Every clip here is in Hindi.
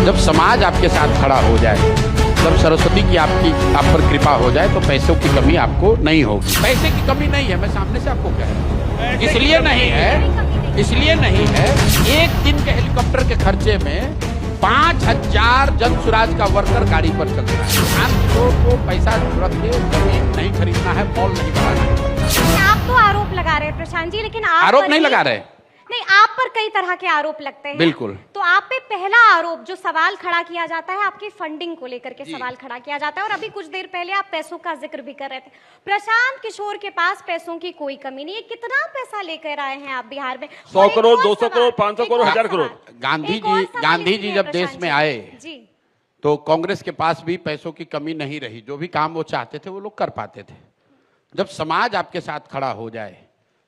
जब समाज आपके साथ खड़ा हो जाए, जब सरस्वती की आप पर कृपा हो जाए तो पैसों की कमी आपको नहीं होगी। पैसे की कमी नहीं है, मैं सामने से आपको कह रहा हूँ। इसलिए नहीं है एक दिन के हेलीकॉप्टर के खर्चे में 5000 जन सुराज का वर्कर गाड़ी पर चल रहा है। आम लोगों को पैसा रख के जमीन नहीं खरीदना है, मॉल नहीं बनाना है। आप तो आरोप लगा रहे हैं प्रशांत जी, लेकिन आप आरोप नहीं लगा रहे। नहीं, आप पर कई तरह के आरोप लगते हैं। बिल्कुल। तो आप पे पहला आरोप जो सवाल खड़ा किया जाता है, आपकी फंडिंग को लेकर के सवाल खड़ा किया जाता है। और अभी कुछ देर पहले आप पैसों का जिक्र भी कर रहे थे। प्रशांत किशोर के पास पैसों की कोई कमी नहीं है। कितना पैसा लेकर आए हैं आप बिहार में? 100 करोड़, 200 करोड़, 500 करोड़, 1000 करोड़। गांधी जी जब देश में आए जी, तो कांग्रेस के पास भी पैसों की कमी नहीं रही। जो भी काम वो चाहते थे वो लोग कर पाते थे। जब समाज आपके साथ खड़ा हो जाए,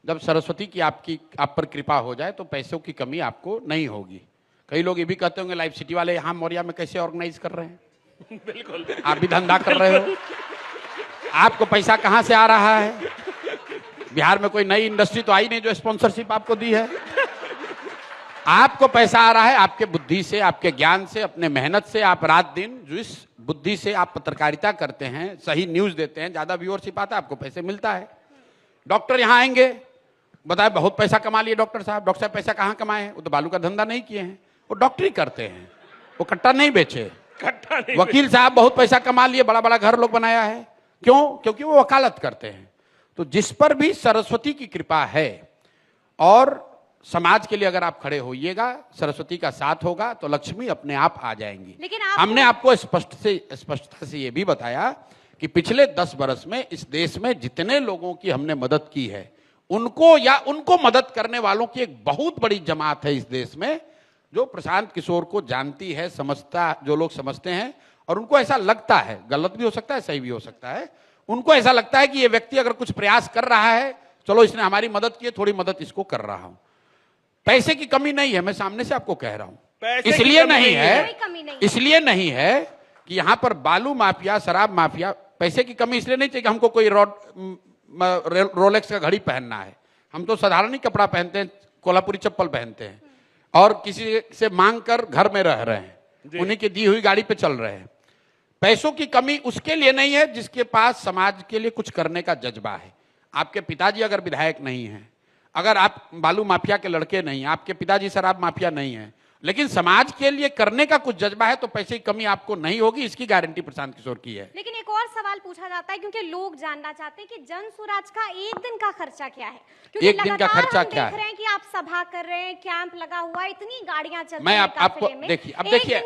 जब सरस्वती की आप पर कृपा हो जाए तो पैसों की कमी आपको नहीं होगी। कई लोग ये भी कहते होंगे लाइफ सिटी वाले यहाँ मौर्या में कैसे ऑर्गेनाइज कर रहे हैं। बिल्कुल, आप भी धंधा कर रहे हो, आपको पैसा कहाँ से आ रहा है? बिहार में कोई नई इंडस्ट्री तो आई नहीं जो स्पॉन्सरशिप आपको दी है। आपको पैसा आ रहा है आपके बुद्धि से, आपके ज्ञान से, अपने मेहनत से। आप रात दिन जिस बुद्धि से आप पत्रकारिता करते हैं, सही न्यूज देते हैं, ज्यादा व्यूअरशिप आता है, आपको पैसे मिलता है। डॉक्टर यहाँ आएंगे, बताए बहुत पैसा कमा लिए डॉक्टर साहब पैसा कहाँ कमाए हैं? वो तो बालू का धंधा नहीं किए हैं, वो डॉक्टरी करते हैं, वो कट्टा नहीं बेचे। वकील साहब बहुत पैसा कमा लिए, बड़ा बड़ा घर लोग बनाया है। क्यों? क्योंकि वो वकालत करते हैं। तो जिस पर भी सरस्वती की कृपा है और समाज के लिए अगर आप खड़े होइएगा, सरस्वती का साथ होगा तो लक्ष्मी अपने आप आ जाएंगी। लेकिन हमने आपको स्पष्टता से ये भी बताया कि पिछले 10 बरस में इस देश में जितने लोगों की हमने मदद की है, उनको या उनको मदद करने वालों की एक बहुत बड़ी जमात है इस देश में, जो प्रशांत किशोर को जानती है, समझता, जो लोग समझते हैं। और उनको ऐसा लगता है, गलत भी हो सकता है, सही भी हो सकता है, उनको ऐसा लगता है कि ये व्यक्ति अगर कुछ प्रयास कर रहा है, चलो इसने हमारी मदद की है, थोड़ी मदद इसको कर रहा हूं। पैसे की कमी नहीं है, मैं सामने से आपको कह रहा हूं। इसलिए नहीं है कि यहां पर बालू माफिया, शराब माफिया, पैसे की कमी इसलिए नहीं चाहिए कि हमको कोई रोलेक्स का घड़ी पहनना है। हम तो साधारण ही कपड़ा पहनते हैं, कोल्हापुरी चप्पल पहनते हैं और किसी से मांग कर घर में रह रहे हैं, उन्हीं की दी हुई गाड़ी पे चल रहे हैं। पैसों की कमी उसके लिए नहीं है जिसके पास समाज के लिए कुछ करने का जज्बा है। आपके पिताजी अगर विधायक नहीं है, अगर आप बालू माफिया के लड़के नहीं, आपके पिताजी शराब माफिया नहीं है, लेकिन समाज के लिए करने का कुछ जज्बा है, तो पैसे की कमी आपको नहीं होगी। इसकी गारंटी प्रशांत किशोर की है। लेकिन एक और सवाल पूछा जाता है, क्योंकि लोग जानना चाहते हैं कि जन सुराज का एक दिन का खर्चा क्या है? क्योंकि एक दिन का खर्चा क्या है? देख रहे हैं कि आप सभा कर रहे हैं, कैंप लगा हुआ है, इतनी गाड़ियां चल रही हैं। मैं आपको देखिए, अब देखिए